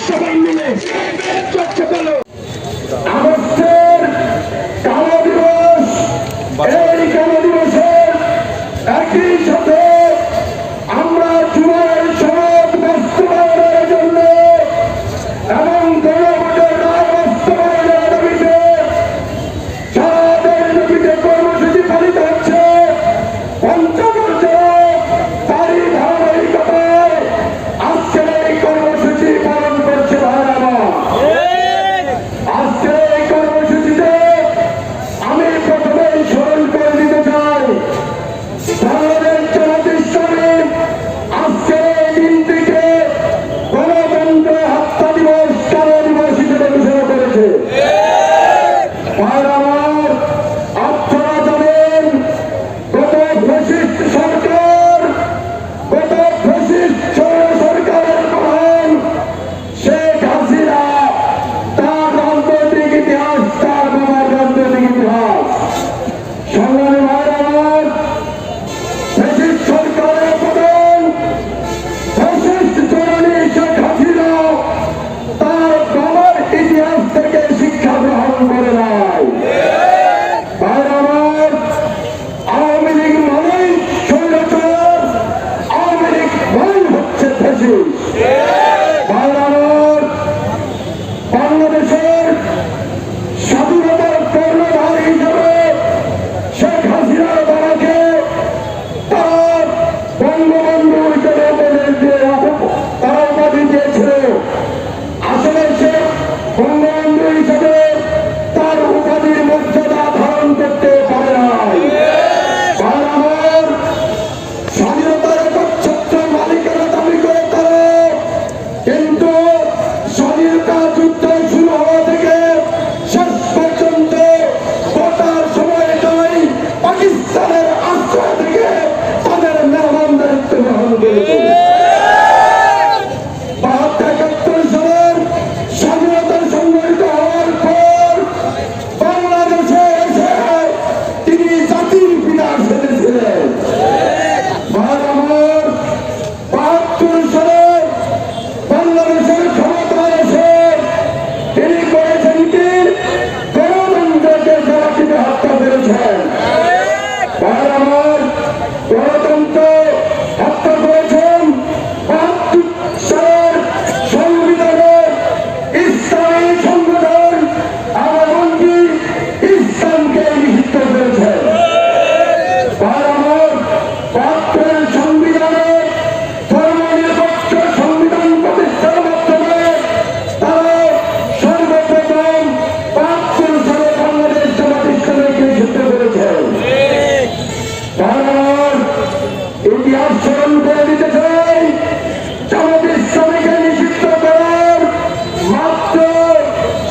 সবাই মিলে চর্চা করলো আগস্টের কালো দিবস। এই কালো দিবসের একই সাথে আমরা জুলাই সনদ বাস্তবায়নের জন্য এবং গণভোটের রায় বাস্তবায়নের দাবিতে সারা দেশব্যাপী কর্মসূচি পালিত হচ্ছে। পঞ্চগড় তারই ধারাবাহিকতায় আজকের এই কর্মসূচি পালন করছে ভাইরা। আজকের এই কর্মসূচিতে আমি প্রথমেই স্মরণ করে দিতে চাই বাংলাদেশ জামাত ইসলামী আজকের এই দিনটিকে গণতন্ত্র হত্যা দিবস কালো দিবস হিসেবে ঘোষণা করেছে। আপনারা জানেন গত ফ্যাসিস্ট সরকার, গত ফ্যাসিস্ট সরকারের প্রধান শেখ হাসিনা তার রাজনৈতিক ইতিহাস, তার বাবার রাজনৈতিক ইতিহাস। সংগ্রামী ভাইরা আমার, ফ্যাসিস্ট সরকারের প্রধান ফ্যাসিস্ট জননী শেখ হাসিনা তার বাবার ইতিহাস থেকে শিক্ষা গ্রহণ করে নাই। ভাইরা আমার, আওয়ামী লীগ মানেই স্বৈরাচার, আওয়ামী লীগ মানেই হচ্ছে ফ্যাসিস্ট। ভাইরা আমার, বাংলাদেশের স্বাধীনতার কর্ণধার হিসেবে শেখ হাসিনার বাবাকে তার বঙ্গবন্ধু হিসেবে তারা উপাধি দিয়েছিল। আসলে সে বঙ্গবন্ধু হিসেবে তার উপাধির মর্যাদা ধারণ করতে পারে নাই। আমার স্বাধীনতার একচ্ছত্র মালিকেরা দাবি করে তারা, কিন্তু স্বাধীনতা যুদ্ধ শুরু হওয়া থেকে শেষ পর্যন্ত গোটার সময়টাই পাকিস্তানের আশ্রয় থেকে তাদের মেহমানদারিত্ব গ্রহণ করেছে। ৭২-৭১ সালের স্বাধীনতা সংগঠিত হওয়ার পর বাংলাদেশে এসে তিনি জাতির পিতা সেজেছিলেন। আমার ৭২ সালে বাংলাদেশের ক্ষমতায় এসে তিনি করেছেন কি, গণতন্ত্রকে জবাটিতে হত্যা করেছেন। আমার গণতন্ত্র হত্যা করেছেন। ৭২ সালের সংবিধানে ইসলামী সংগঠন এমনকি ইসলামকে নিষিদ্ধ করেছেন। আমার ৭২ সংবিধানে ধর্মনিরপেক্ষ সংবিধান প্রতিষ্ঠার মাধ্যমে তারা সর্বপ্রথম ৭২ সালে বাংলাদেশ জামাত ইসলামীকে নিষিদ্ধ করেছেন। আমার ইতিহাস স্মরণ করে দিতে চাই, জামাত ইসলামীকে নিষিদ্ধ করার মাত্র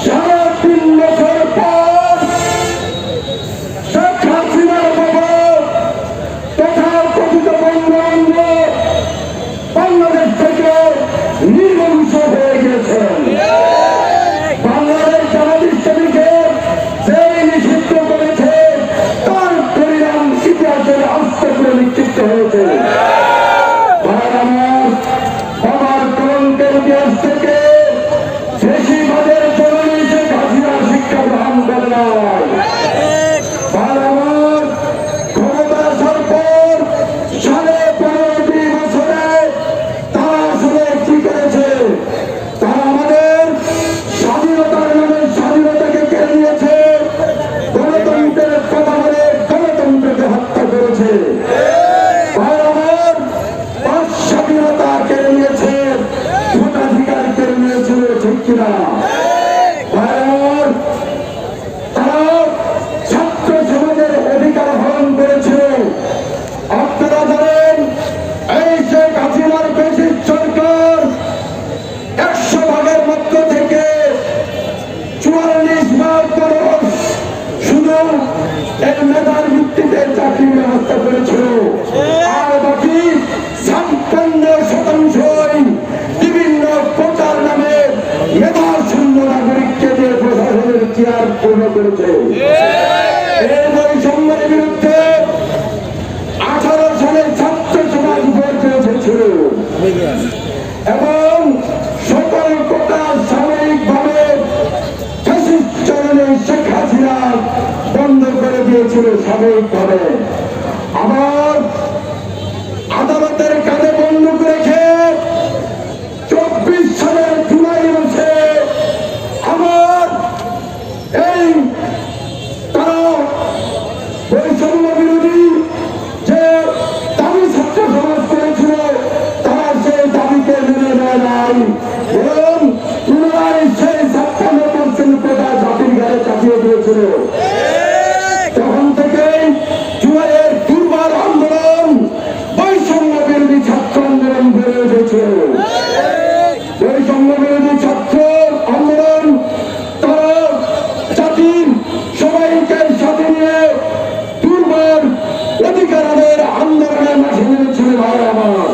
৩.৫ বছর পর শেখ হাসিনার বাবা তথা কথিত বঙ্গবন্ধু বাংলাদেশ থেকে নির্বংশ হয়ে গিয়েছেন। বাংলাদেশ জামাত ইসলামীকে যেই নিষিদ্ধ করেছে তার পরিণাম ইতিহাসের আস্তে করে নিশ্চিত হয়েছে। বাবার কলঙ্কের ইতিহাস থেকে ফ্যাসিবাদের জননী শেখ হাসিনা শিক্ষা গ্রহণ করে নাই। আমার ক্ষমতা আসার পর সাড়ে ১৫টি বছরে তারা আসলে কি করেছে, তারা আমাদের স্বাধীনতার নামে স্বাধীনতাকে কেড়ে নিয়েছে, গণতন্ত্রের কথা বলে গণতন্ত্রকে হত্যা করেছে। আমার বাক স্বাধীনতা কেড়ে নিয়েছে, ভোটাধিকার কেড়ে নিয়েছিল, ঠিক কিনা? তারা ছাত্র সমাজের অধিকার হরণ করেছিল। আপনারা জানেন এই শেখ হাসিনার ফ্যাসিস্ট সরকার ১০০ ভাগের মধ্য থেকে দশ শুধু এই মেধার ভিত্তিতে চাকরির ব্যবস্থা করেছিল, আর বাকি 56% বিভিন্ন প্রচার নামে মেধা শূন্য নাগরিককে দিয়ে প্রশাসনের চেয়ার পূর্ণ করেছে। এই বৈষম্যের বিরুদ্ধে 18 সালে ছাত্র সমাজ গড়ে এসেছিল এবং সকল প্রকার সাময়িকভাবে ফ্যাসিস্ট চরণে শেখ হাসিনা বন্ধ করে দিয়েছিল সাময়িকভাবে। আবার আদালতের কাঁধে বন্দুক রেখে 24 সালের জুলাই মাসে আবার এই তারা বৈষম্য বিরোধী যে দাবি ছাত্র সমাজ করেছিল তারা সেই দাবিকে মেনে নেয় নাই, বরং পুনরায় সেই 56% কোটা জাতির গায়ে চাপিয়ে দিয়েছিল। তখন থেকেই জুলাইয়ের দুর্বার আন্দোলন বৈষম্য বিরোধী ছাত্র আন্দোলন গড়ে উঠেছিল। বৈষম্য বিরোধী ছাত্র আন্দোলন তারা জাতির সবাইকে সাথে নিয়ে দুর্বার অধিকারের আন্দোলনের মাঠে নেমেছিল। ভাই আমার,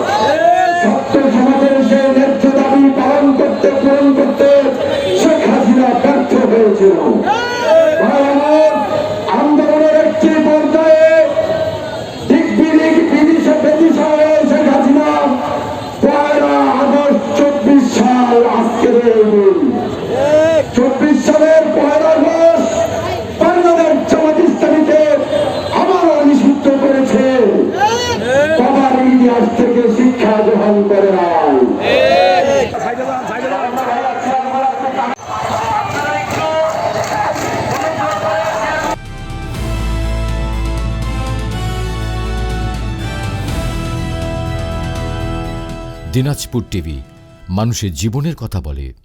ছাত্র সমাজের সেই ন্যায্য দাবি পালন করতে পূরণ করতে শেখ হাসিনা ব্যর্থ হয়েছিল। ভাই আমার, আন্দোলনের একটি পর্যায়ে দিক বিদিশা বেদিশা হয়ে শেখ হাসিনা 1 আগস্ট 24 সাল আজকের এই দিন 24 সালের 1 আগস্ট বাংলাদেশ জামাত ইসলামীকে আবারও নিষিদ্ধ করেছে। বাবার ইতিহাস থেকে শিক্ষা গ্রহণ করে নাই। দিনাজপুর টিভি, মানুষের জীবনের কথা বলে।